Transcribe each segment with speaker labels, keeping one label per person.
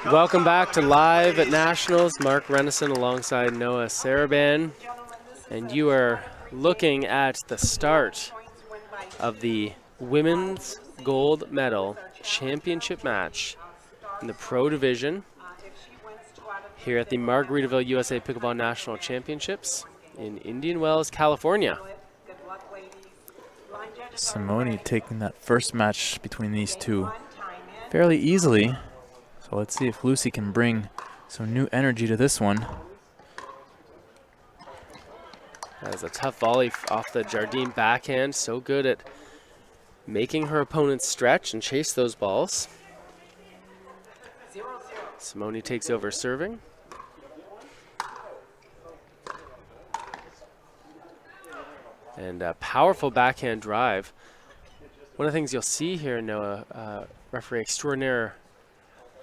Speaker 1: Welcome back to Live at Nationals. Mark Renison alongside Noah Saraban. And you are looking at the start of the Women's Gold Medal Championship match in the Pro Division here at the Margaritaville USA Pickleball National Championships in Indian Wells, California.
Speaker 2: Simone taking that first match between these two fairly easily. So let's see if Lucy can bring some new energy to this one.
Speaker 1: That is a tough volley off the Jardim backhand. So good at making her opponents stretch and chase those balls. Simone takes over serving. And a powerful backhand drive. One of the things you'll see here, Noah, referee extraordinaire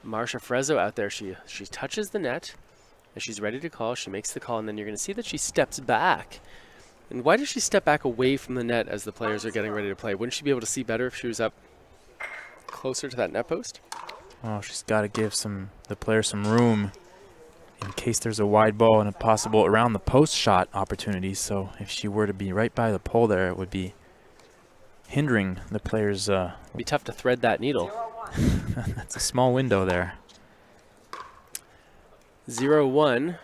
Speaker 1: Marcia Frezzo out there, she touches the net as she's ready to call. She makes the call, and then you're going to see that she steps back. And why does she step back away from the net as the players are getting ready to play? Wouldn't she be able to see better if she was up closer to that net post?
Speaker 2: Oh, she's got to give the players some room in case there's a wide ball and a possible around the post shot opportunity. So if she were to be right by the pole there, it would be hindering the players.
Speaker 1: It'd be tough to thread that needle.
Speaker 2: That's a small window there.
Speaker 1: 0-1.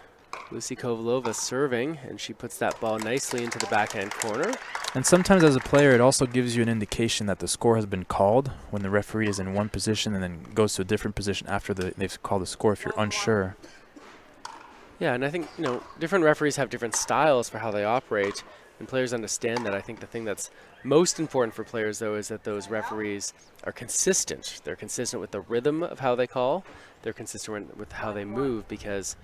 Speaker 1: Lucy Kovalova serving, and she puts that ball nicely into the backhand corner.
Speaker 2: And sometimes as a player, it also gives you an indication that the score has been called when the referee is in one position and then goes to a different position after they've called the score if you're unsure.
Speaker 1: Yeah, and I think, different referees have different styles for how they operate, and players understand that. I think the thing that's most important for players, though, is that those referees are consistent. They're consistent with the rhythm of how they call. They're consistent with how they move because,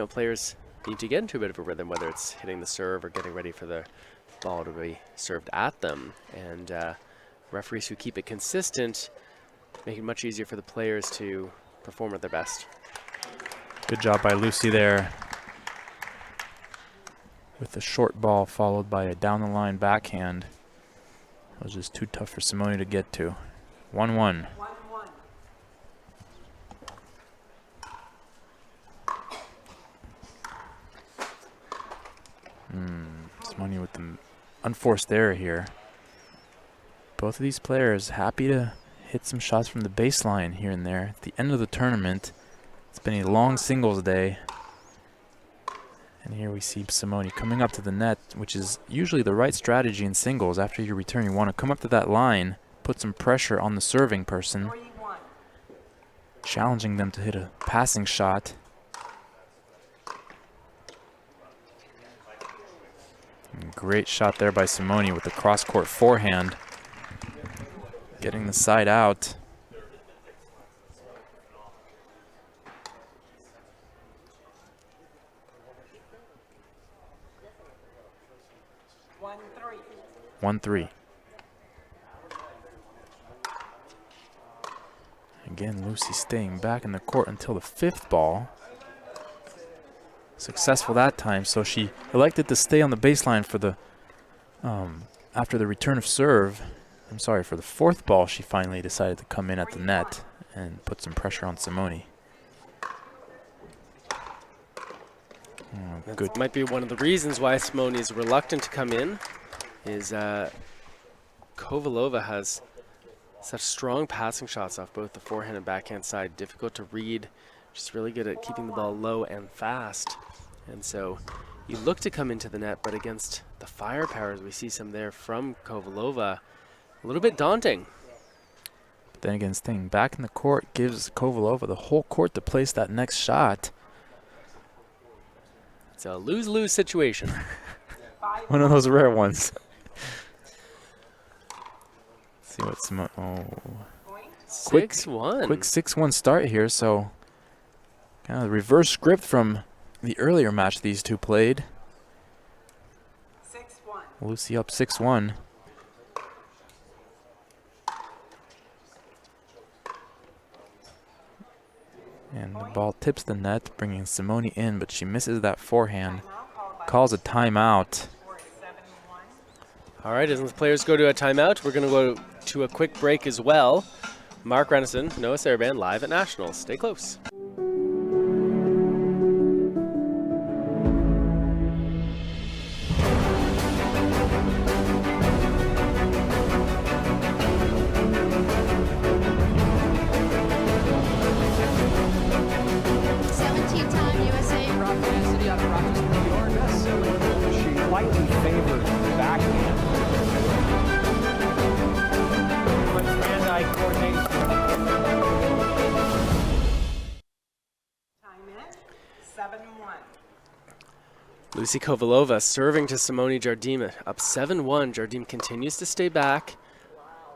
Speaker 1: players need to get into a bit of a rhythm, whether it's hitting the serve or getting ready for the ball to be served at them. And referees who keep it consistent make it much easier for the players to perform at their best.
Speaker 2: Good job by Lucy there with the short ball followed by a down-the-line backhand. It was just too tough for Simone to get to. 1-1. Simone with the unforced error here. Both of these players happy to hit some shots from the baseline here and there. At the end of the tournament, it's been a long singles day. And here we see Simone coming up to the net, which is usually the right strategy in singles. After you return, you want to come up to that line, put some pressure on the serving person, challenging them to hit a passing shot. And great shot there by Simone with the cross-court forehand, getting the side out. One, three. Again, Lucy staying back in the court until the fifth ball. Successful that time, so she elected to stay on the baseline for the after the return of serve. I'm sorry, for the fourth ball, she finally decided to come in at the net and put some pressure on Simone.
Speaker 1: Good. Might be one of the reasons why Simone is reluctant to come in. Is Kovalova has such strong passing shots off both the forehand and backhand side. Difficult to read. She's really good at keeping the ball low and fast. And so you look to come into the net, but against the firepower, as we see some there from Kovalova, a little bit daunting.
Speaker 2: But then again, staying back in the court gives Kovalova the whole court to place that next shot.
Speaker 1: It's a lose-lose situation.
Speaker 2: One of those rare ones. See what Simone. Oh,
Speaker 1: 6-1.
Speaker 2: Quick 6-1 start here. So, kind of the reverse script from the earlier match these two played.
Speaker 3: 6-1.
Speaker 2: Lucy up 6-1. And the ball tips the net, bringing Simone in, but she misses that forehand. Calls a timeout.
Speaker 1: All right, as the players go to a timeout, we're going to go to a quick break as well. Mark Renison, Noah Saraband, live at Nationals. Stay close.
Speaker 4: Slightly favored backhand. But hand-eye coordination.
Speaker 3: Time in, 7-1.
Speaker 1: Lucy Kovalova serving to Simone Jardim, up 7-1. Jardim continues to stay back.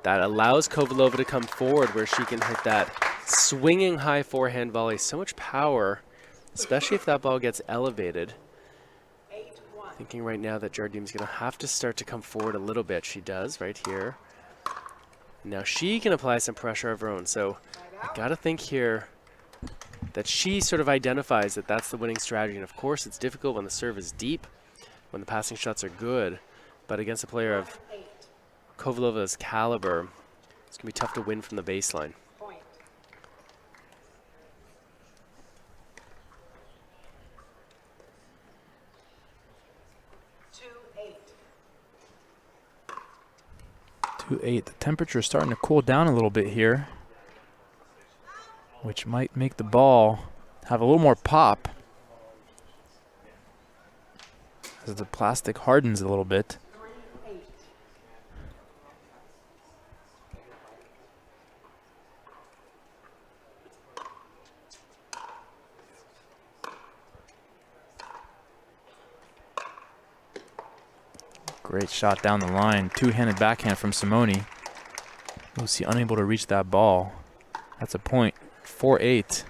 Speaker 1: That allows Kovalova to come forward where she can hit that swinging high forehand volley. So much power, especially if that ball gets elevated. Thinking right now that Jardim's going to have to start to come forward a little bit. She does right here. Now she can apply some pressure of her own. So I got to think here that she sort of identifies that that's the winning strategy. And of course it's difficult when the serve is deep, when the passing shots are good. But against a player of Kovalova's caliber, it's going to be tough to win from the baseline.
Speaker 2: 2-8. The temperature is starting to cool down a little bit here, which might make the ball have a little more pop as the plastic hardens a little bit. Great shot down the line. Two-handed backhand from Simone. Lucy unable to reach that ball. That's a point. 4-8.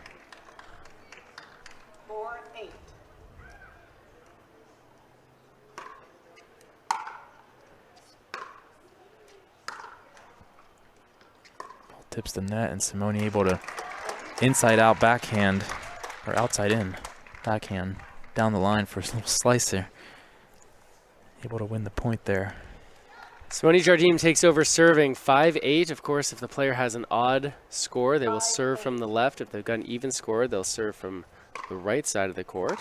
Speaker 3: 4-8.
Speaker 2: Ball tips the net, and Simone able to inside-out backhand, or outside-in backhand, down the line for a little slice there. Able to win the point there.
Speaker 1: Simone Jardim takes over serving 5-8. Of course, if the player has an odd score, they will serve from the left. If they've got an even score, they'll serve from the right side of the court.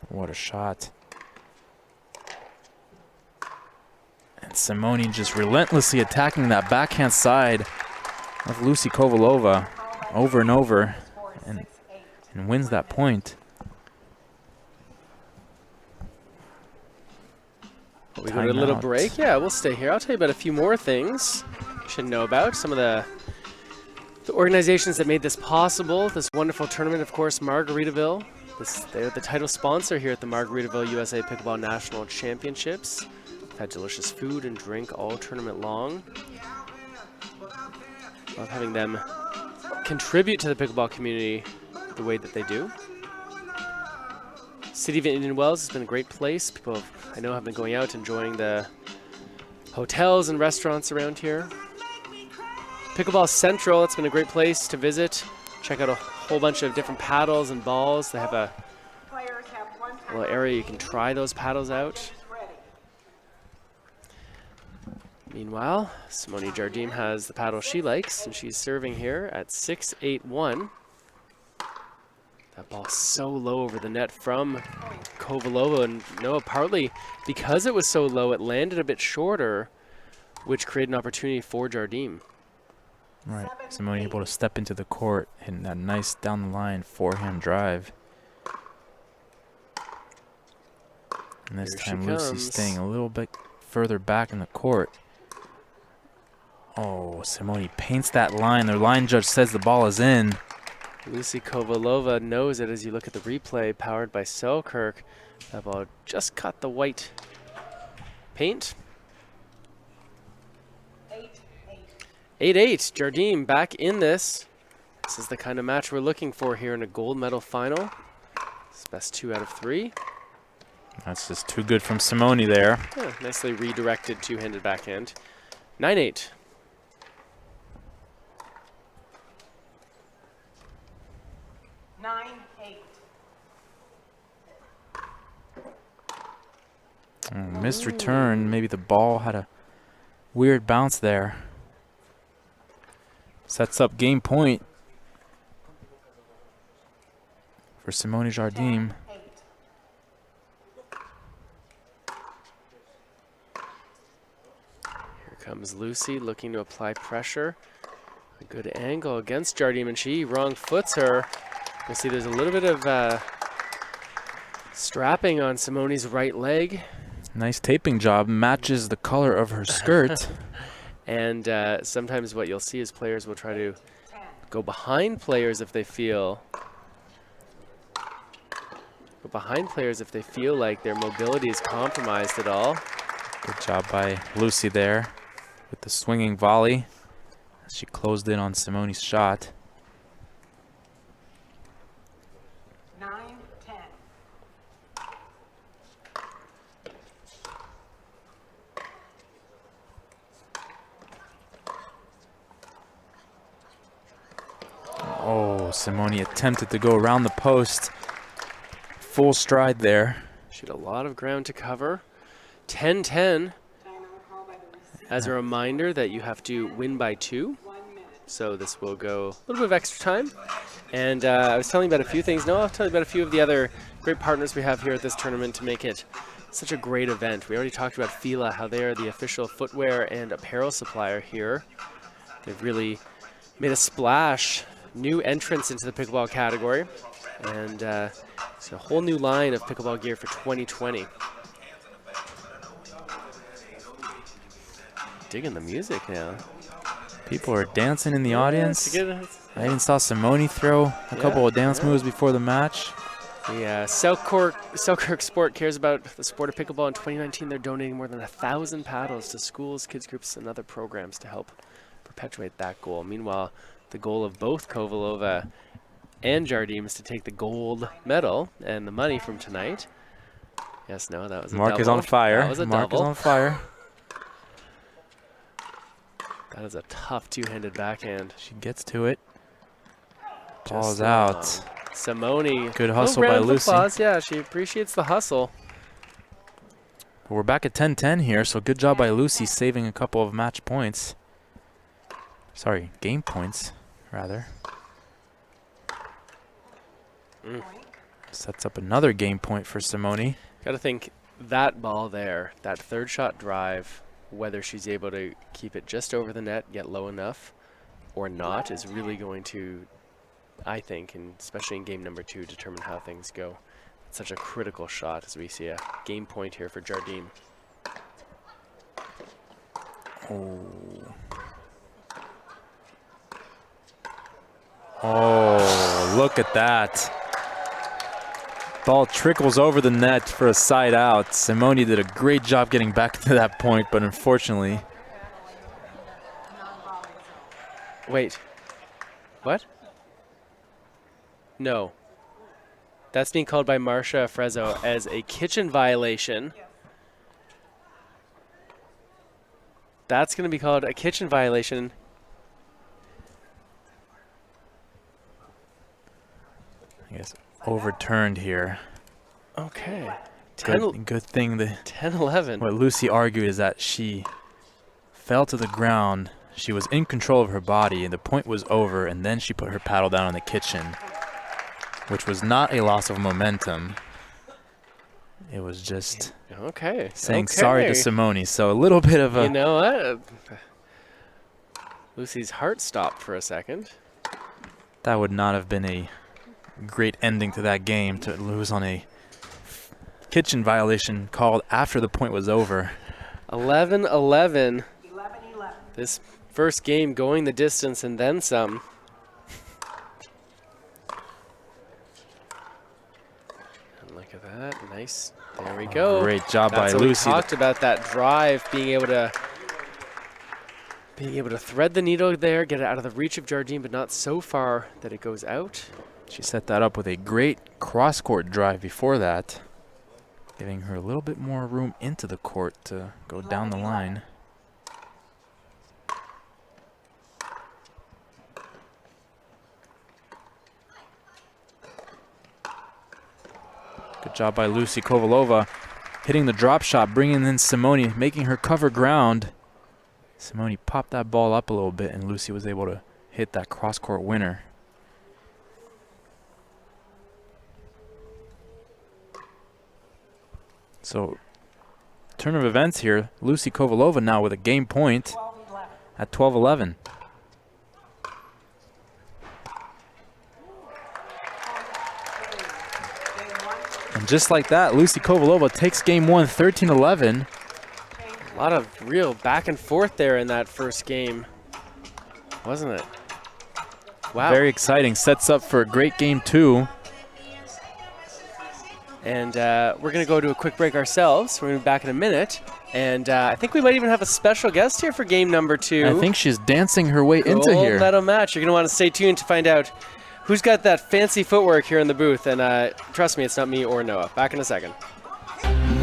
Speaker 2: What a shot. And Simone just relentlessly attacking that backhand side of Lucy Kovalova over and over, and wins that point.
Speaker 1: We go to a little break. Yeah, we'll stay here. I'll tell you about a few more things you should know about. Some of the organizations that made this possible, this wonderful tournament, of course, Margaritaville. They're the title sponsor here at the Margaritaville USA Pickleball National Championships. We've had delicious food and drink all tournament long. Love having them contribute to the pickleball community the way that they do. City of Indian Wells has been a great place. People, I know, have been going out enjoying the hotels and restaurants around here. Pickleball Central, it's been a great place to visit. Check out a whole bunch of different paddles and balls. They have a little area you can try those paddles out. Meanwhile, Simone Jardim has the paddle she likes, and she's serving here at 6-8-1. That ball so low over the net from Kovalova, and no, partly because it was so low, it landed a bit shorter, which created an opportunity for Jardim.
Speaker 2: Right, Simone able to step into the court, hitting that nice down the line forehand drive. And this time Lucy staying a little bit further back in the court. Oh, Simone paints that line. Their line judge says the ball is in.
Speaker 1: Lucy Kovalova knows it as you look at the replay powered by Selkirk. That ball just cut the white paint. 8-8. Jardim back in this. This is the kind of match we're looking for here in a gold medal final. It's best 2 out of 3.
Speaker 2: That's just too good from Simone there.
Speaker 1: Yeah, nicely redirected two-handed backhand. 9-8.
Speaker 2: Missed return. Maybe the ball had a Weird bounce there. Sets up game point for Simone Jardim.
Speaker 3: 8.
Speaker 1: Here comes Lucy looking to apply pressure. A good angle against Jardim, and she wrong foots her. You see there's a little bit of strapping on Simone's right leg.
Speaker 2: Nice taping job. Matches the color of her skirt.
Speaker 1: And sometimes what you'll see is players will try to go behind players if they feel like their mobility is compromised at all.
Speaker 2: Good job by Lucy there with the swinging volley. She closed in on Simone's shot.
Speaker 3: 9, 10.
Speaker 2: Oh, Simone attempted to go around the post. Full stride there.
Speaker 1: She had a lot of ground to cover. 10-10. As a reminder that you have to win by 2. So this will go a little bit of extra time. And I was telling you about a few things. No, I'll tell you about a few of the other great partners we have here at this tournament to make it such a great event. We already talked about Fila, how they are the official footwear and apparel supplier here. They've really made a splash. New entrance into the pickleball category. And it's a whole new line of pickleball gear for 2020. Digging the music now.
Speaker 2: People are dancing in the audience. I even saw Simone throw a couple
Speaker 1: Yeah,
Speaker 2: of dance moves before the match.
Speaker 1: The Selkirk Sport cares about the sport of pickleball. In 2019, they're donating more than 1,000 paddles to schools, kids groups, and other programs to help perpetuate that goal. Meanwhile, the goal of both Kovalova and Jardim is to take the gold medal and the money from tonight. Yes, no, that was a
Speaker 2: Mark
Speaker 1: double.
Speaker 2: is on fire.
Speaker 1: That was a
Speaker 2: Mark
Speaker 1: double.
Speaker 2: is on fire.
Speaker 1: That is a tough two-handed backhand.
Speaker 2: She gets to it. Ball's
Speaker 1: Just,
Speaker 2: out.
Speaker 1: Simone.
Speaker 2: Good hustle
Speaker 1: little
Speaker 2: by
Speaker 1: round of
Speaker 2: Lucy.
Speaker 1: applause. Yeah, she appreciates the hustle.
Speaker 2: We're back at 10-10 here, so good job by Lucy saving a couple of match points. Sorry, game points, rather. Sets up another game point for Simone.
Speaker 1: Got to think that ball there, that third shot drive, whether she's able to keep it just over the net, get low enough, or not, is really going to, I think, and especially in game number 2, determine how things go. It's such a critical shot as we see a game point here for Jardim.
Speaker 2: Oh, look at that. Ball trickles over the net for a side out. Simone did a great job getting back to that point, but unfortunately.
Speaker 1: Wait. What? No. That's being called by Marcia Frezzo as a kitchen violation. That's going to be called a kitchen violation.
Speaker 2: I guess overturned here.
Speaker 1: Okay.
Speaker 2: Good thing that
Speaker 1: 10-11.
Speaker 2: what Lucy argued is that she fell to the ground. She was in control of her body, and the point was over, and then she put her paddle down in the kitchen, which was not a loss of momentum. It was just saying sorry to Simone. So a little bit of a...
Speaker 1: You know what? Lucy's heart stopped for a second.
Speaker 2: That would not have been a great ending to that game, to lose on a kitchen violation called after the point was over.
Speaker 1: 11-11.
Speaker 3: 11-11.
Speaker 1: This first game going the distance and then some. And look at that. Nice. There we go.
Speaker 2: Great job
Speaker 1: That's
Speaker 2: by
Speaker 1: what
Speaker 2: Lucy.
Speaker 1: We talked about that drive, being able to thread the needle there, get it out of the reach of Jardim, but not so far that it goes out.
Speaker 2: She set that up with a great cross-court drive before that, giving her a little bit more room into the court to go down the line. Good job by Lucy Kovalova, hitting the drop shot, bringing in Simone, making her cover ground. Simone popped that ball up a little bit, and Lucy was able to hit that cross-court winner. So, turn of events here. Lucy Kovalova now with a game point at 12-11. And just like that, Lucy Kovalova takes game one, 13-11.
Speaker 1: A lot of real back and forth there in that first game, wasn't it? Wow.
Speaker 2: Very exciting. Sets up for a great game two.
Speaker 1: And we're going to go to a quick break ourselves. We're going to be back in a minute. And I think we might even have a special guest here for game number 2.
Speaker 2: I think she's dancing her way into
Speaker 1: Gold
Speaker 2: here.
Speaker 1: medal match. You're going to want to stay tuned to find out who's got that fancy footwork here in the booth. And trust me, it's not me or Noah. Back in a second.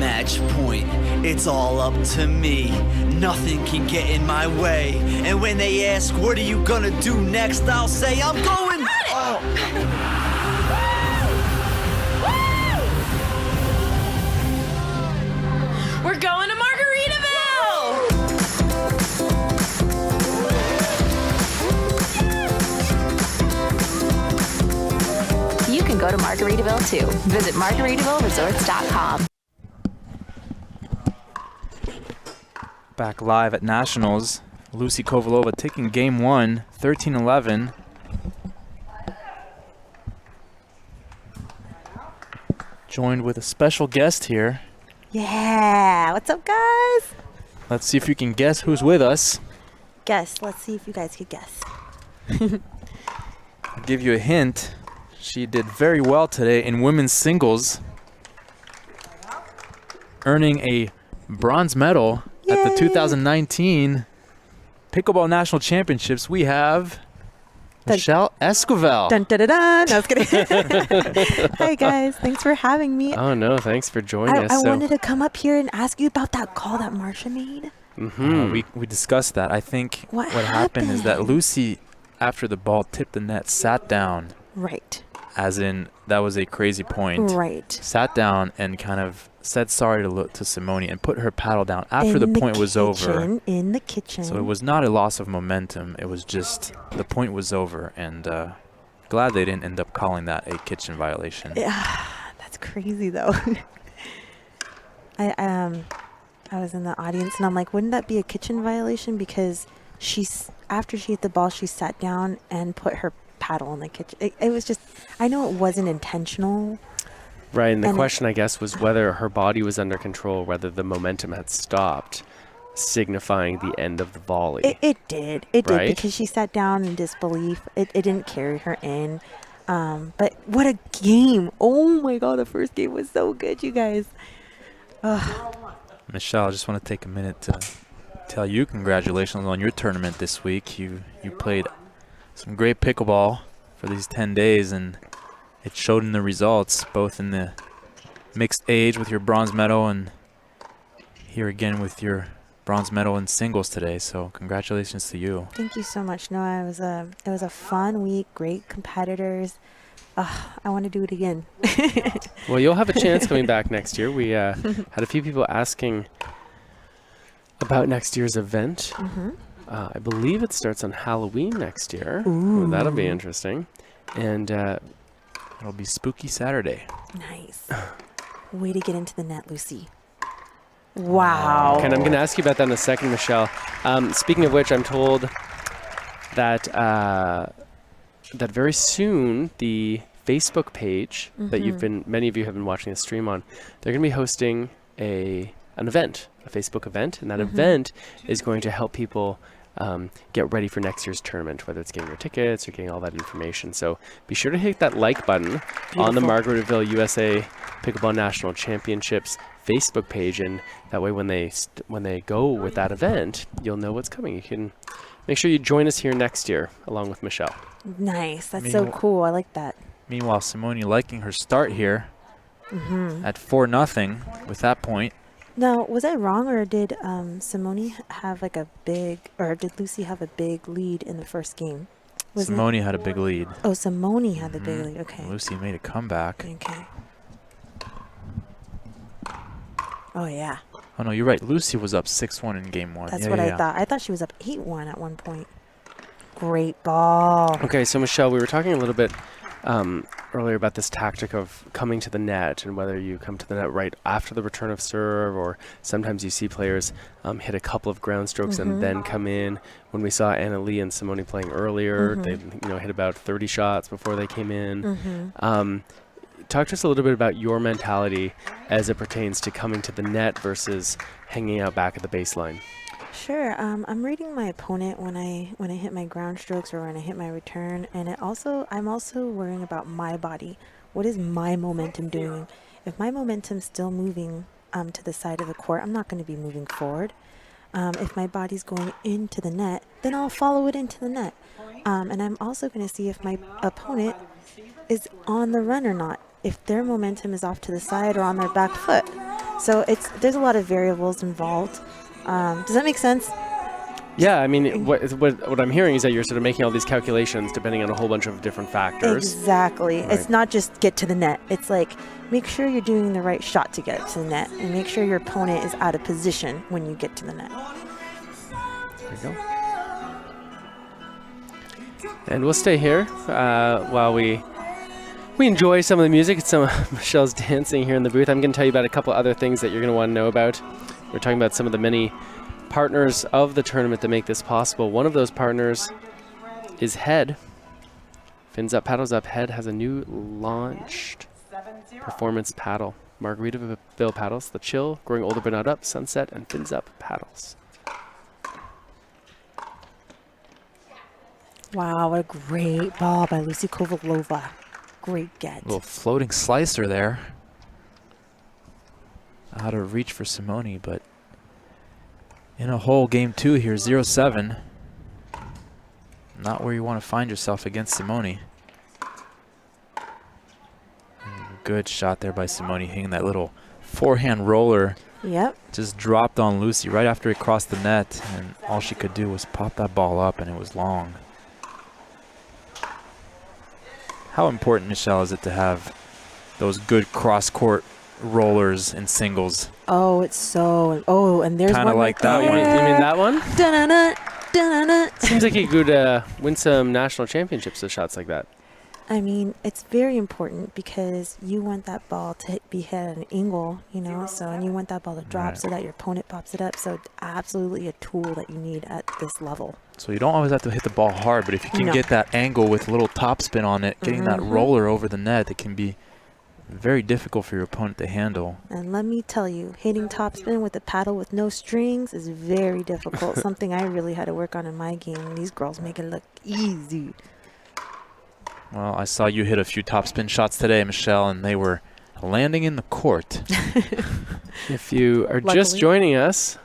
Speaker 5: Match point, it's all up to me. Nothing can get in my way. And when they ask, what are you gonna do next? I'll say, I'm going.
Speaker 6: We're going to Margaritaville!
Speaker 7: You can go to Margaritaville too. Visit MargaritavilleResorts.com.
Speaker 2: Back live at Nationals. Lucy Kovalova taking game one, 13-11. Joined with a special guest here.
Speaker 8: Yeah, what's up, guys?
Speaker 2: Let's see if you can guess who's with us.
Speaker 8: Guess. Let's see if you guys could guess.
Speaker 2: I'll give you a hint. She did very well today in women's singles, earning a bronze medal at the
Speaker 8: Yay.
Speaker 2: 2019 Pickleball National Championships. We have
Speaker 8: Dun-
Speaker 2: Michelle Esquivel.
Speaker 8: Dun dun dun dun. No, I was kidding. Hi, guys. Thanks for having me.
Speaker 1: Oh, no. Thanks for joining us.
Speaker 8: I wanted to come up here and ask you about that call that Marsha made.
Speaker 2: We discussed that. I think
Speaker 8: What
Speaker 2: happened is that
Speaker 8: happened?
Speaker 2: Lucy, after the ball tipped the net, sat down,
Speaker 8: Right.
Speaker 2: as in that was a crazy point.
Speaker 8: Right.
Speaker 2: Sat down and kind of said sorry to Simone and put her paddle down after the point was over.
Speaker 8: In the kitchen.
Speaker 2: So it was not a loss of momentum. It was just the point was over, and glad they didn't end up calling that a kitchen violation.
Speaker 8: That's crazy, though. I was in the audience, and I'm like, wouldn't that be a kitchen violation? Because after she hit the ball, she sat down and put her paddle in the kitchen. It was just, I know it wasn't intentional.
Speaker 1: Right, and the
Speaker 8: And-
Speaker 1: question, I guess, was whether her body was under control, whether the momentum had stopped, signifying the end of the volley.
Speaker 8: It did. It
Speaker 1: Right?
Speaker 8: did, because she sat down in disbelief. It didn't carry her in. But what a game. Oh, my God. The first game was so good, you guys.
Speaker 2: Michelle, I just want to take a minute to tell you congratulations on your tournament this week. You played some great pickleball for these 10 days, and it showed in the results, both in the mixed age with your bronze medal and here again with your bronze medal in singles today. So congratulations to you.
Speaker 8: Thank you so much, Noah. It was a fun week. Great competitors. I want to do it again.
Speaker 1: Well, you'll have a chance coming back next year. We had a few people asking about next year's event. I believe it starts on Halloween next year. Well, that'll be interesting. And
Speaker 2: It'll be Spooky Saturday.
Speaker 8: Nice. Way to get into the net, Lucy. Wow.
Speaker 1: and I'm going to ask you about that in a second, Michelle. Speaking of which, I'm told that that very soon the Facebook page that many of you have been watching the stream on, they're going to be hosting an event, a Facebook event, and that event is going to help people get ready for next year's tournament, whether it's getting your tickets or getting all that information. So be sure to hit that like button on the Margaritaville USA Pickleball National Championships Facebook page, and that way when they go with that event, you'll know what's coming. You can make sure you join us here next year along with Michelle.
Speaker 8: Nice. That's so cool. I like that.
Speaker 2: Meanwhile, Simone liking her start here at 4-0 with that point.
Speaker 8: Now, was I wrong, or did Simone have did Lucy have a big lead in the first game?
Speaker 2: Simone had a big lead.
Speaker 8: Oh, Simone had the big lead. Okay.
Speaker 2: Lucy made a comeback.
Speaker 8: Okay. Oh, yeah.
Speaker 2: Oh, no, you're right. Lucy was up 6-1 in game 1.
Speaker 8: That's what I thought. I thought she was up 8-1 at one point. Great ball.
Speaker 1: Okay, so Michelle, we were talking a little bit earlier about this tactic of coming to the net and whether you come to the net right after the return of serve, or sometimes you see players hit a couple of ground strokes and then come in. When we saw Anna Lee and Simone playing earlier, they hit about 30 shots before they came in. Talk to us a little bit about your mentality as it pertains to coming to the net versus hanging out back at the baseline.
Speaker 8: Sure. I'm reading my opponent when I hit my ground strokes or when I hit my return, and I'm also worrying about my body. What is my momentum doing? If my momentum's still moving to the side of the court, I'm not going to be moving forward. If my body's going into the net, then I'll follow it into the net. And I'm also going to see if my opponent is on the run or not, if their momentum is off to the side or on their back foot. So there's a lot of variables involved. Does that make sense?
Speaker 1: Yeah, I mean, what I'm hearing is that you're sort of making all these calculations depending on a whole bunch of different factors.
Speaker 8: Exactly.
Speaker 1: Right.
Speaker 8: It's not just get to the net. It's like, make sure you're doing the right shot to get to the net, and make sure your opponent is out of position when you get to the net.
Speaker 1: There you go. And we'll stay here while we enjoy some of the music. It's some of Michelle's dancing here in the booth. I'm going to tell you about a couple other things that you're going to want to know about. We're talking about some of the many partners of the tournament that make this possible. One of those partners is Head. Fins up, paddles up. Head has a new launched performance paddle. Margaritaville paddles, the chill, growing older but not up, sunset, and fins up paddles.
Speaker 8: Wow, what a great ball by Lucy Kovalova. Great get.
Speaker 2: Little floating slicer there. Out of reach for Simone, but in a hole, game 2 here, 0-7. Not where you want to find yourself against Simone. Good shot there by Simone, hitting that little forehand roller.
Speaker 8: Yep.
Speaker 2: Just dropped on Lucy right after it crossed the net, and all she could do was pop that ball up, and it was long. How important, Michelle, is it to have those good cross-court rollers in singles?
Speaker 8: Oh, it's so... Oh, and there's
Speaker 2: Kinda
Speaker 8: one
Speaker 2: like
Speaker 8: right
Speaker 2: that one.
Speaker 1: You mean that one?
Speaker 8: Da-na-na, da-na-na.
Speaker 1: Seems like you could win some national championships with shots like that.
Speaker 8: I mean, it's very important because you want that ball to be hit at an angle, you know, and you want that ball to drop so that your opponent pops it up. So it's absolutely a tool that you need at this level.
Speaker 2: So you don't always have to hit the ball hard, but if you can get that angle with a little topspin on it, getting that roller over the net, it can be very difficult for your opponent to handle.
Speaker 8: And let me tell you, hitting topspin with a paddle with no strings is very difficult. Something I really had to work on in my game. These girls make it look easy.
Speaker 2: Well, I saw you hit a few topspin shots today, Michelle, and they were landing in the court.
Speaker 1: If you are just joining us,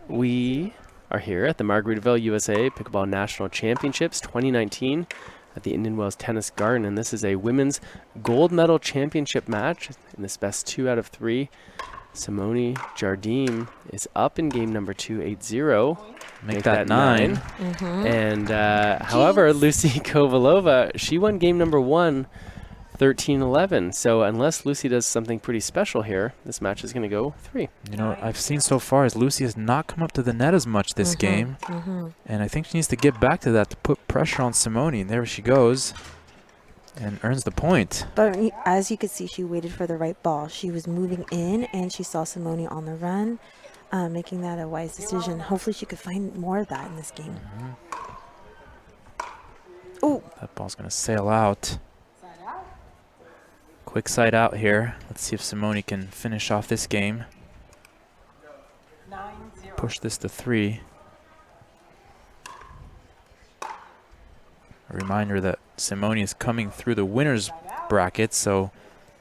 Speaker 1: we are here at the Margaritaville USA Pickleball National Championships 2019 at the Indian Wells Tennis Garden, and this is a women's gold medal championship match in this best 2 out of 3. Simone Jardim is up in game number 2, 8-0.
Speaker 2: Make that 9.
Speaker 1: And however, Lucy Kovalova, she won game number 1, 13-11. So unless Lucy does something pretty special here, this match is going to go 3.
Speaker 2: You know, I've seen so far is Lucy has not come up to the net as much this game. And I think she needs to get back to that to put pressure on Simone. And there she goes and earns the point.
Speaker 8: But as you could see, she waited for the right ball. She was moving in, and she saw Simone on the run, making that a wise decision. Hopefully she could find more of that in this game. Oh,
Speaker 2: that ball's going to sail out. Quick side out here. Let's see if Simone can finish off this game. Push this to 3. A reminder that Simone is coming through the winner's bracket, so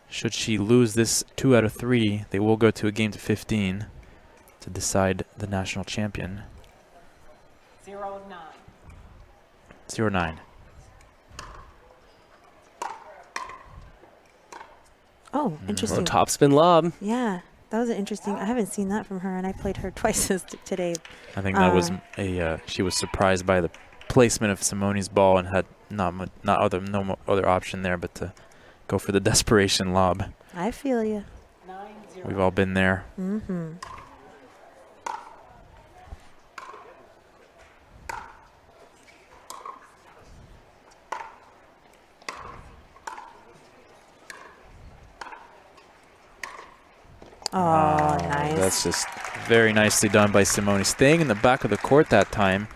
Speaker 2: should she lose this 2 out of 3, they will go to a game to 15 to decide the national champion.
Speaker 3: 0-9.
Speaker 2: 0-9.
Speaker 8: Oh, interesting.
Speaker 1: Topspin lob.
Speaker 8: Yeah, that was interesting. I haven't seen that from her, and I played her twice today.
Speaker 2: I think that was she was surprised by the placement of Simone's ball and had no other option there but to go for the desperation lob.
Speaker 8: I feel you.
Speaker 2: We've all been there.
Speaker 8: Oh, nice.
Speaker 2: That's just very nicely done by Simone. Staying in the back of the court that time.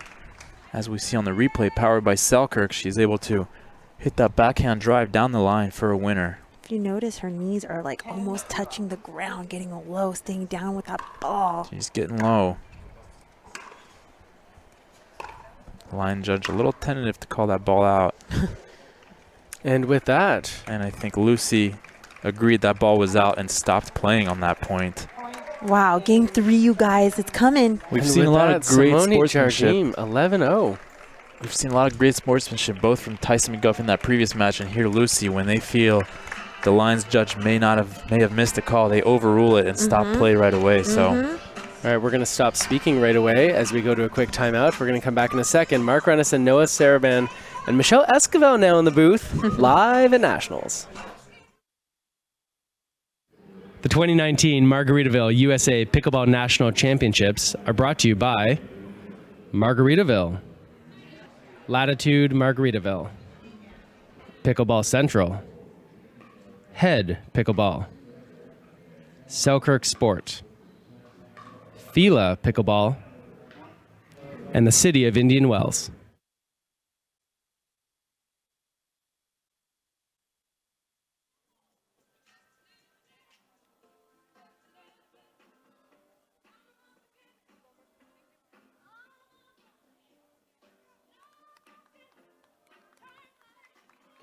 Speaker 2: As we see on the replay, powered by Selkirk, she's able to hit that backhand drive down the line for a winner.
Speaker 8: If you notice, her knees are like almost touching the ground, getting low, staying down with that ball.
Speaker 2: She's getting low. Line judge a little tentative to call that ball out.
Speaker 1: And with that,
Speaker 2: And I think Lucy agreed that ball was out and stopped playing on that point.
Speaker 8: Wow, game 3, you guys, it's coming.
Speaker 2: We've
Speaker 1: and
Speaker 2: seen
Speaker 1: with
Speaker 2: a lot
Speaker 1: that,
Speaker 2: of great
Speaker 1: Simone
Speaker 2: sportsmanship.
Speaker 1: Jardim, 11-0.
Speaker 2: We've seen a lot of great sportsmanship, both from Tyson McGuff in that previous match and here Lucy, when they feel the lines judge may have missed a call, they overrule it and stop play right away. So,
Speaker 1: All right, we're going to stop speaking right away as we go to a quick timeout. We're going to come back in a second. Mark Renneson, Noah Saraban, and Michelle Esquivel now in the booth, live at Nationals. The 2019 Margaritaville USA Pickleball National Championships are brought to you by Margaritaville, Latitude Margaritaville, Pickleball Central, Head Pickleball, Selkirk Sport, Fila Pickleball, and the City of Indian Wells.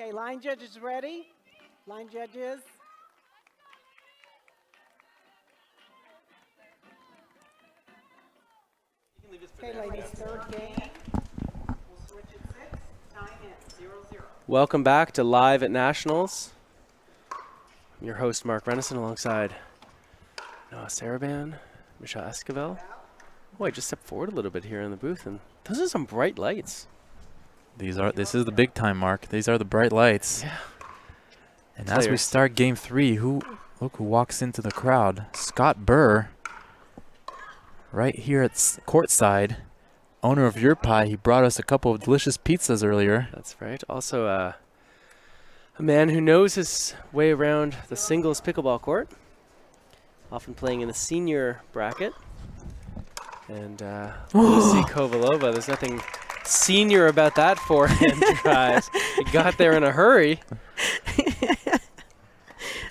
Speaker 3: Okay, line judges ready? Line judges. Okay, ladies, third game. We'll switch at 6. Time in 0-0.
Speaker 1: Welcome back to Live at Nationals. I'm your host, Mark Renneson, alongside Noah Saraban, Michelle Esquivel. Oh, I just stepped forward a little bit here in the booth, and those are some bright lights.
Speaker 2: this is the big time, Mark. These are the bright lights.
Speaker 1: Yeah.
Speaker 2: And as we start game 3, look who walks into the crowd. Scott Burr, right here at courtside, owner of Your Pie. He brought us a couple of delicious pizzas earlier.
Speaker 1: That's right. Also a man who knows his way around the singles pickleball court, often playing in the senior bracket. And Lucy Kovalova, there's nothing senior about that forehand drive. He got there in a hurry.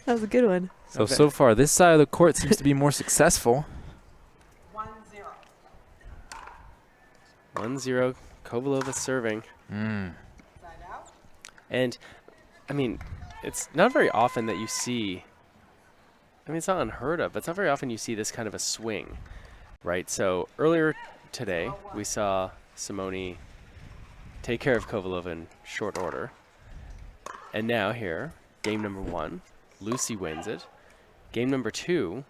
Speaker 8: That was a good one.
Speaker 2: So far, this side of the court seems to be more successful.
Speaker 3: 1-0.
Speaker 1: 1-0, Kovalova serving.
Speaker 3: Side out.
Speaker 1: And, I mean, it's not very often that you see, I mean, it's not unheard of, but it's not very often you see this kind of a swing, right? So earlier today, we saw Simone take care of Kovalova in short order. And now here, game number 1, Lucy wins it. Game number 2,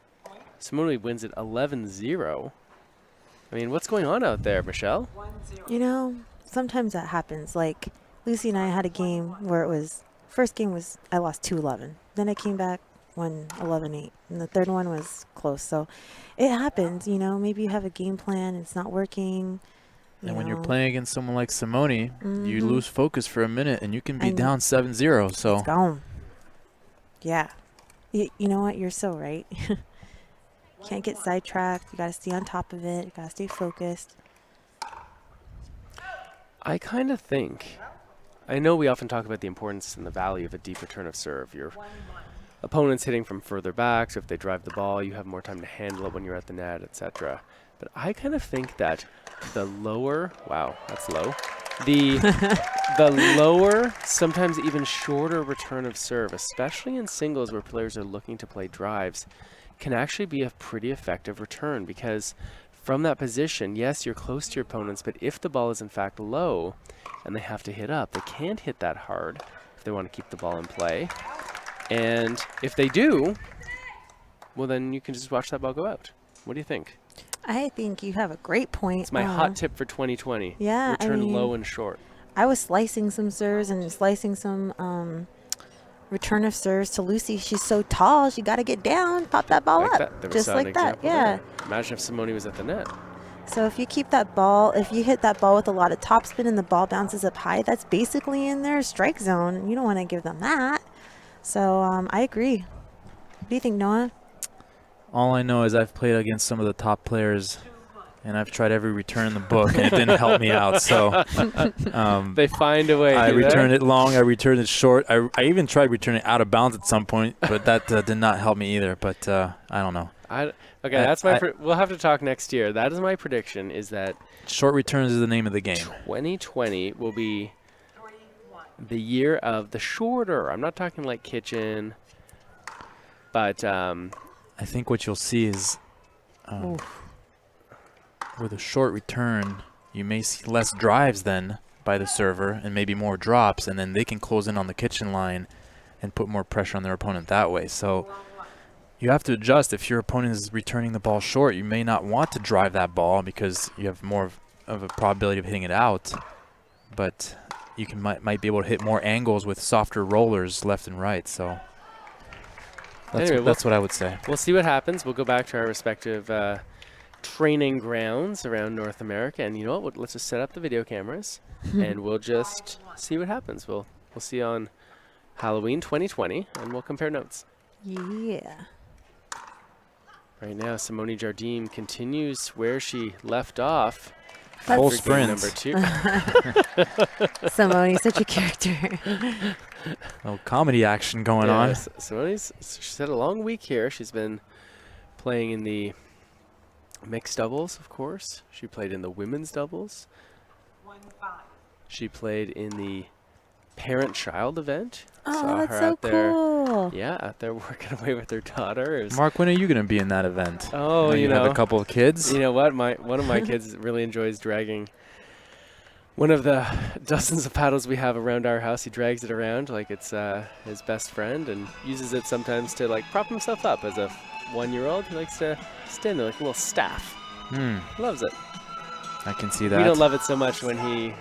Speaker 1: Simone wins it 11-0. I mean, what's going on out there, Michelle?
Speaker 3: 1-0.
Speaker 8: You know, sometimes that happens. Like, Lucy and I had a game where it was, first game was, I lost 2-11. Then I came back, won 11-8. And the third one was close. So it happens, you know. Maybe you have a game plan, it's not working.
Speaker 2: And when you're playing against someone like Simone, you lose focus for a minute and you can be
Speaker 8: And
Speaker 2: down 7-0.
Speaker 8: It's
Speaker 2: So
Speaker 8: gone. Yeah. You know what? You're so right. Can't get sidetracked. You got to stay on top of it. You got to stay focused.
Speaker 1: I kind of think, I know we often talk about the importance and the value of a deep return of serve. Your opponent's hitting from further back, so if they drive the ball, you have more time to handle it when you're at the net, etc. But I kind of think that the lower, wow, that's low. The lower, sometimes even shorter return of serve, especially in singles where players are looking to play drives, can actually be a pretty effective return, because from that position, yes, you're close to your opponents, but if the ball is in fact low and they have to hit up, they can't hit that hard if they want to keep the ball in play. And if they do, well, then you can just watch that ball go out. What do you think?
Speaker 8: I think you have a great point.
Speaker 1: It's my hot tip for 2020.
Speaker 8: Yeah, I
Speaker 1: Return
Speaker 8: mean,
Speaker 1: low and short.
Speaker 8: I was slicing some serves and slicing some return of serves to Lucy. She's so tall. She got to get down, pop that ball
Speaker 1: Like
Speaker 8: up.
Speaker 1: that. There was
Speaker 8: Just
Speaker 1: an
Speaker 8: like that.
Speaker 1: example
Speaker 8: Yeah.
Speaker 1: there. Imagine if Simone was at the net.
Speaker 8: So if you keep that ball, if you hit that ball with a lot of topspin and the ball bounces up high, that's basically in their strike zone. You don't want to give them that. So I agree. What do you think, Noah?
Speaker 2: All I know is I've played against some of the top players, and I've tried every return in the book, and it didn't help me out. So
Speaker 1: They find a way.
Speaker 2: I
Speaker 1: do they?
Speaker 2: returned it long. I returned it short. I even tried returning it out of bounds at some point, but that did not help me either. But I don't know.
Speaker 1: Okay, that's my. We'll have to talk next year. That is my prediction. Is that
Speaker 2: Short returns is the name of the game.
Speaker 1: 2020 will be the year of the shorter. I'm not talking like kitchen, but
Speaker 2: I think what you'll see is with a short return, you may see less drives then by the server and maybe more drops, and then they can close in on the kitchen line and put more pressure on their opponent that way. So you have to adjust. If your opponent is returning the ball short, you may not want to drive that ball because you have more of a probability of hitting it out. But you might be able to hit more angles with softer rollers left and right. So that's what I would say.
Speaker 1: We'll see what happens. We'll go back to our respective training grounds around North America, and you know what? Let's just set up the video cameras, and we'll just see what happens. We'll see on Halloween 2020, and we'll compare notes.
Speaker 8: Yeah.
Speaker 1: Right now, Simone Jardim continues where she left off.
Speaker 2: Full
Speaker 1: for game
Speaker 2: sprint.
Speaker 1: number 2.
Speaker 8: Simone, such a character.
Speaker 2: Oh, comedy action going on.
Speaker 1: She's had a long week here. She's been playing in the mixed doubles, of course. She played in the women's doubles.
Speaker 3: 1-5.
Speaker 1: She played in the parent-child event.
Speaker 8: Oh,
Speaker 1: Saw
Speaker 8: that's
Speaker 1: her
Speaker 8: so
Speaker 1: out there,
Speaker 8: cool.
Speaker 1: Yeah, out there working away with her daughter.
Speaker 2: Mark, when are you going to be in that event?
Speaker 1: Oh,
Speaker 2: you have a couple of kids.
Speaker 1: You know what? One of my kids really enjoys dragging one of the dozens of paddles we have around our house. He drags it around like it's his best friend and uses it sometimes to like prop himself up. As a 1-year-old, he likes to stand there like a little staff. Loves it.
Speaker 2: I can see that.
Speaker 1: We don't love it so much when he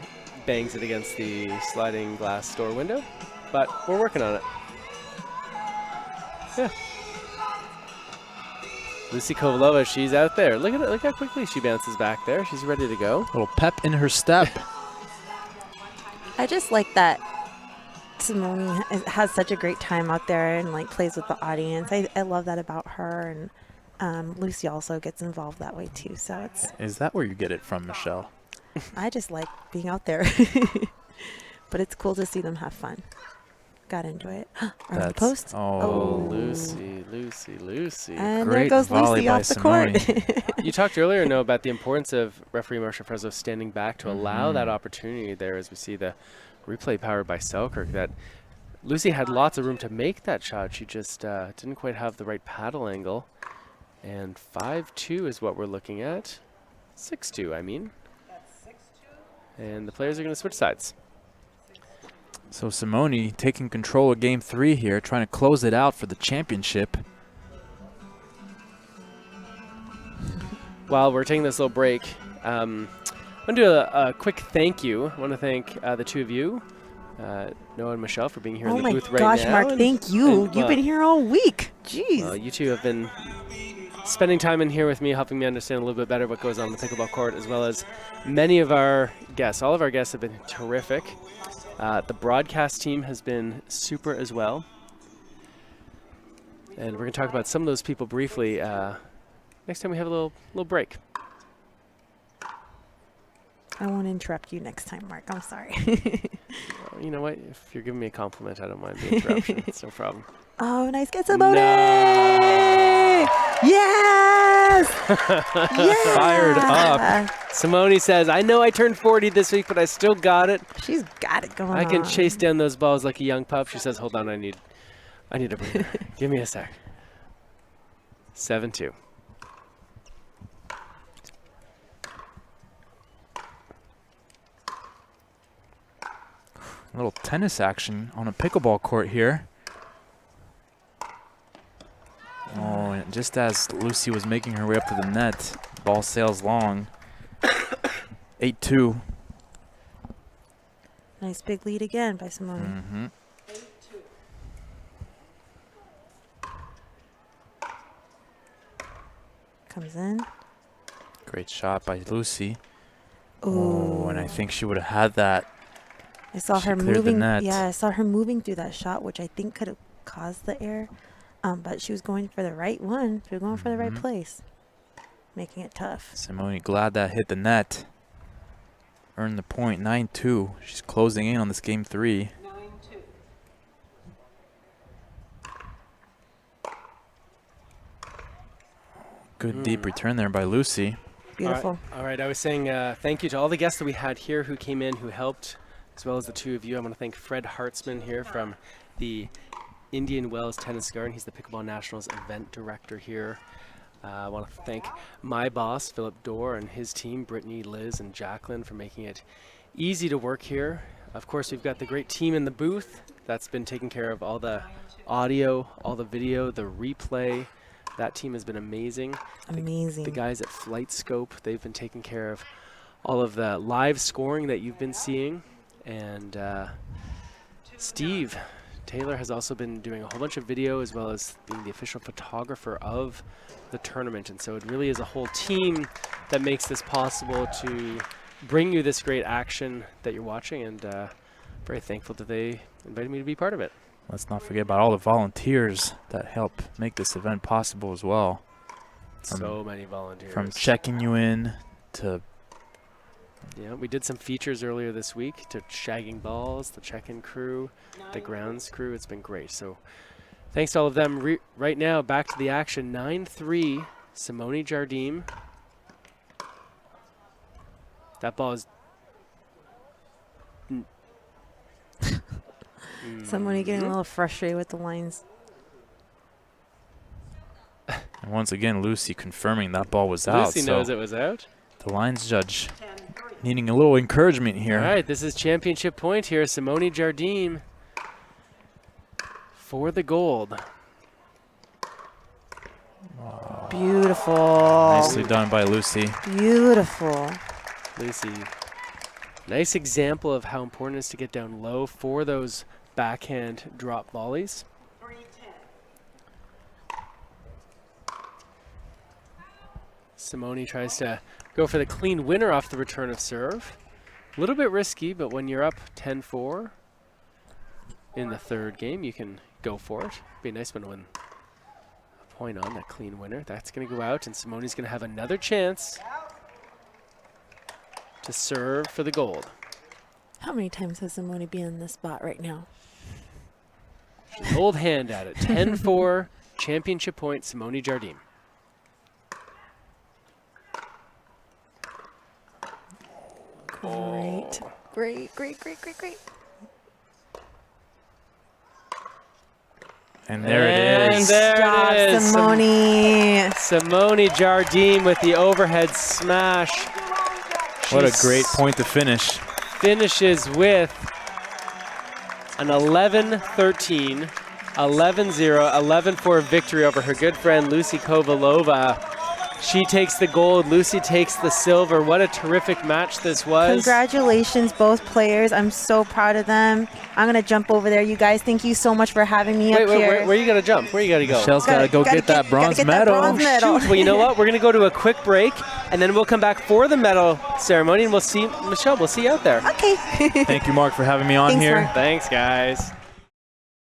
Speaker 1: bangs it against the sliding glass store window, but we're working on it. Yeah. Lucy Kovalova, she's out there. Look at it. Look how quickly she bounces back there. She's ready to go.
Speaker 2: A little pep in her step.
Speaker 8: I just like that Simone has such a great time out there and like plays with the audience. I love that about her, and Lucy also gets involved that way too. So it's.
Speaker 2: Is that where you get it from, Michelle?
Speaker 8: I just like being out there, but it's cool to see them have fun. Gotta enjoy it. Are we post?
Speaker 2: Oh,
Speaker 1: Lucy.
Speaker 8: And
Speaker 2: great
Speaker 8: there goes
Speaker 2: volley
Speaker 8: Lucy
Speaker 2: by
Speaker 8: off the court.
Speaker 1: You talked earlier, No, about the importance of referee Marsha Frezzo standing back to allow that opportunity there as we see the replay powered by Selkirk. That Lucy had lots of room to make that shot. She just didn't quite have the right paddle angle. And 5-2 is what we're looking at. 6-2, I mean.
Speaker 3: That's 6-2.
Speaker 1: And the players are going to switch sides.
Speaker 2: So Simone taking control of game 3 here, trying to close it out for the championship.
Speaker 1: While we're taking this little break, I'm going to do a quick thank you. I want to thank the two of you, Noah and Michelle, for being here in the booth right now.
Speaker 8: Oh my gosh, Mark, thank you. You've been here all week. Jeez.
Speaker 1: Well, you two have been spending time in here with me, helping me understand a little bit better what goes on the pickleball court, as well as many of our guests. All of our guests have been terrific. The broadcast team has been super as well. And we're going to talk about some of those people briefly next time we have a little break.
Speaker 8: I won't interrupt you next time, Mark. I'm sorry.
Speaker 1: Well, you know what? If you're giving me a compliment, I don't mind the interruption. It's no problem.
Speaker 8: Oh, nice. Get Simone!
Speaker 1: No.
Speaker 8: Yes! Yeah!
Speaker 2: Fired up.
Speaker 1: Simone says, I know I turned 40 this week, but I still got it.
Speaker 8: She's got it going on.
Speaker 1: I can chase down those balls like a young pup. She says, hold on, I need a breather. Give me a sec. 7-2.
Speaker 2: A little tennis action on a pickleball court here. Oh, and just as Lucy was making her way up to the net, ball sails long. 8-2.
Speaker 8: Nice big lead again by Simone.
Speaker 3: 8-2.
Speaker 8: Comes in.
Speaker 2: Great shot by Lucy.
Speaker 8: Ooh.
Speaker 2: Oh, and I think she would have had that.
Speaker 8: I saw
Speaker 2: She
Speaker 8: her
Speaker 2: cleared the
Speaker 8: moving.
Speaker 2: net.
Speaker 8: Yeah, I saw her moving through that shot, which I think could have caused the error. But she was going for the right one. She was going for the right place, making it tough.
Speaker 2: Simone glad that hit the net. Earned the point, 9-2. She's closing in on this game 3.
Speaker 3: 9-2.
Speaker 2: Good deep return there by Lucy.
Speaker 8: Beautiful.
Speaker 1: All right. I was saying thank you to all the guests that we had here who came in, who helped, as well as the two of you. I want to thank Fred Hartzman here from the Indian Wells Tennis Garden. He's the Pickleball Nationals event director here. I want to thank my boss, Philip Dorr, and his team, Brittany, Liz, and Jacqueline, for making it easy to work here. Of course, we've got the great team in the booth that's been taking care of all the audio, all the video, the replay. That team has been amazing.
Speaker 8: Amazing.
Speaker 1: The guys at Flight Scope, they've been taking care of all of the live scoring that you've been seeing. And Steve Taylor has also been doing a whole bunch of video, as well as being the official photographer of the tournament. And so it really is a whole team that makes this possible to bring you this great action that you're watching, and very thankful that they invited me to be part of it.
Speaker 2: Let's not forget about all the volunteers that help make this event possible as well.
Speaker 1: So many volunteers.
Speaker 2: From checking you in to...
Speaker 1: Yeah, we did some features earlier this week to shagging balls, the check-in crew, the grounds crew. It's been great. So thanks to all of them. Right now, back to the action. 9-3, Simone Jardim. That ball is...
Speaker 8: Somebody getting a little frustrated with the lines.
Speaker 2: And once again, Lucy confirming that ball was out.
Speaker 1: Lucy knows it was out.
Speaker 2: The lines judge needing a little encouragement here.
Speaker 1: All right, this is championship point here. Simone Jardim for the gold.
Speaker 8: Beautiful.
Speaker 2: Nicely done by Lucy.
Speaker 8: Beautiful.
Speaker 1: Lucy, nice example of how important it is to get down low for those backhand drop volleys.
Speaker 3: 3-10.
Speaker 1: Simone tries to go for the clean winner off the return of serve. A little bit risky, but when you're up 10-4 in the third game, you can go for it. Be a nice one to win a point on that clean winner. That's going to go out, and Simone's going to have another chance to serve for the gold.
Speaker 8: How many times has Simone been in this spot right now?
Speaker 1: Old hand at it. 10-4, championship point, Simone Jardim.
Speaker 8: Great. Great, great, great, great, great.
Speaker 2: And there it is.
Speaker 8: Stop,
Speaker 1: it is.
Speaker 8: Simone.
Speaker 1: Simone Jardim with the overhead smash.
Speaker 2: What a
Speaker 1: She
Speaker 2: great point to finish.
Speaker 1: Finishes with an 11-13, 11-0, 11-4 victory over her good friend Lucy Kovalova. She takes the gold, Lucy takes the silver. What a terrific match this was.
Speaker 8: Congratulations, both players. I'm so proud of them. I'm going to jump over there. You guys, thank you so much for having me up here.
Speaker 1: Where you got to jump? Where you got to go?
Speaker 2: Michelle's got to go get that bronze medal.
Speaker 1: Well, you know what? We're going to go to a quick break, and then we'll come back for the medal ceremony, and we'll see, Michelle, we'll see you out there.
Speaker 8: Okay.
Speaker 2: Thank you, Mark, for having me on
Speaker 8: Thanks,
Speaker 2: here.
Speaker 8: Mark.
Speaker 1: Thanks, guys.